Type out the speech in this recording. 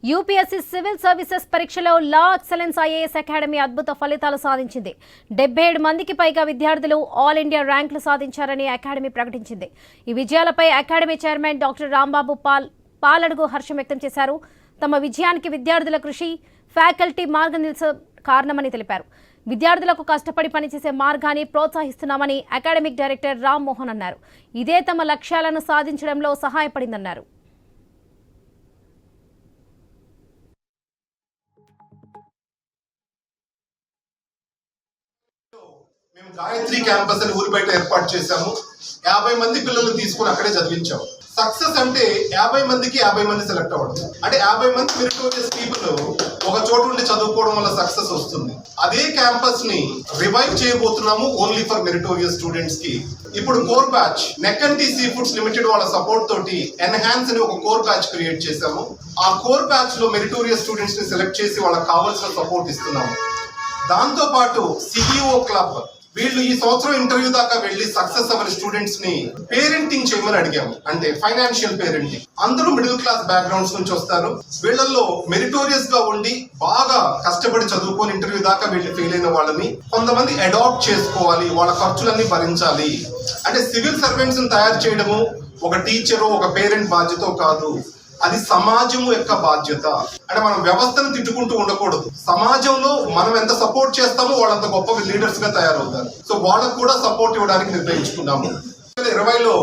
UPSC civil services పరీక్షలో లా excellence IAS academy అద్భుత ఫలితాలు సాధించింది. 77 మందికి పైగా విద్యార్థులు ఆల్ ఇండియా ర్యాంకులు సాధించారని అకాడమీ ప్రకటించింది. ఈ విజయాలపై academy chairman doctor Rambabu Paladugu హర్షం వ్యక్తం చేశారు. తమ విజయానికి విద్యార్థుల కృషి, ఫ్యాకల్టీ మార్గనిర్దేశం కారణమని తెలిపారు. విద్యార్థులకు కష్టపడి పనిచేసే మార్గాన్ని ప్రోత్సహిస్తున్నామని అకాడమిక్ డైరెక్టర్ రామ్ మోహన్ అన్నారు. ఇదే తమ లక్ష్యాలను సాధించడంలో సహాయపడిందన్నారు. మేము గాయత్రి క్యాంపస్ అని ఊరి బయట ఏర్పాటు చేశాము. 50 మంది పిల్లలు తీసుకుని అక్కడే చదివించాము. సక్సెస్ అంటే 50 మందికి 50 మంది సెలెక్ట్ అవ్వడం. అంటే 50 మంది మెరిటోరియస్ పీపుల్ ఒక చోటు ఉండి చదువుకోవడం వల్ల సక్సెస్ వస్తుంది. అదే క్యాంపస్ ని రివైవ్ చేయబోతున్నాము ఓన్లీ ఫర్ మెరిటోరియస్ స్టూడెంట్స్ కి. ఇప్పుడు core batch neck and T sea foods limited వాళ్ళ సపోర్ట్ తోటి ఎన్హాన్స్ అని ఒక కోర్ బ్యాచ్ క్రియేట్ చేశాము. ఆ కోర్ బ్యాచ్ లో మెరిటోరియస్ స్టూడెంట్స్ ని సెలెక్ట్ చేసి వాళ్ళకి కావాల్సిన సపోర్ట్ ఇస్తున్నాము. దాంతో పాటు సిఇఓ క్లబ్ వీళ్ళు ఈ సంవత్సరం ఇంటర్వ్యూ దాకా వెళ్లి సక్సెస్ అవ్వని స్టూడెంట్స్ ని పేరెంటింగ్ చేయమని అడిగాము. అంటే ఫైనాన్షియల్ పేరెంటింగ్. అందరూ మిడిల్ క్లాస్ బ్యాక్గ్రౌండ్స్ నుంచి వస్తారు. వీళ్ళల్లో మెరిటోరియస్ గా ఉండి బాగా కష్టపడి చదువుకొని ఇంటర్వ్యూ దాకా వీళ్ళు ఫెయిల్ అయిన వాళ్ళని కొంతమంది అడాప్ట్ చేసుకోవాలి, వాళ్ళ ఖర్చులన్నీ భరించాలి. అంటే సివిల్ సర్వెంట్స్ ని తయారు చేయడము ఒక టీచరు ఒక పేరెంట్ బాధ్యత కాదు, అది సమాజము యొక్క బాధ్యత. అంటే మనం వ్యవస్థను తిట్టుకుంటూ ఉండకూడదు. సమాజంలో మనం ఎంత సపోర్ట్ చేస్తామో వాళ్ళంత గొప్ప లీడర్స్ గా తయారవుతారు. సో వాళ్ళకు కూడా సపోర్ట్ ఇవ్వడానికి నిర్ణయించుకున్నాము. 2020లో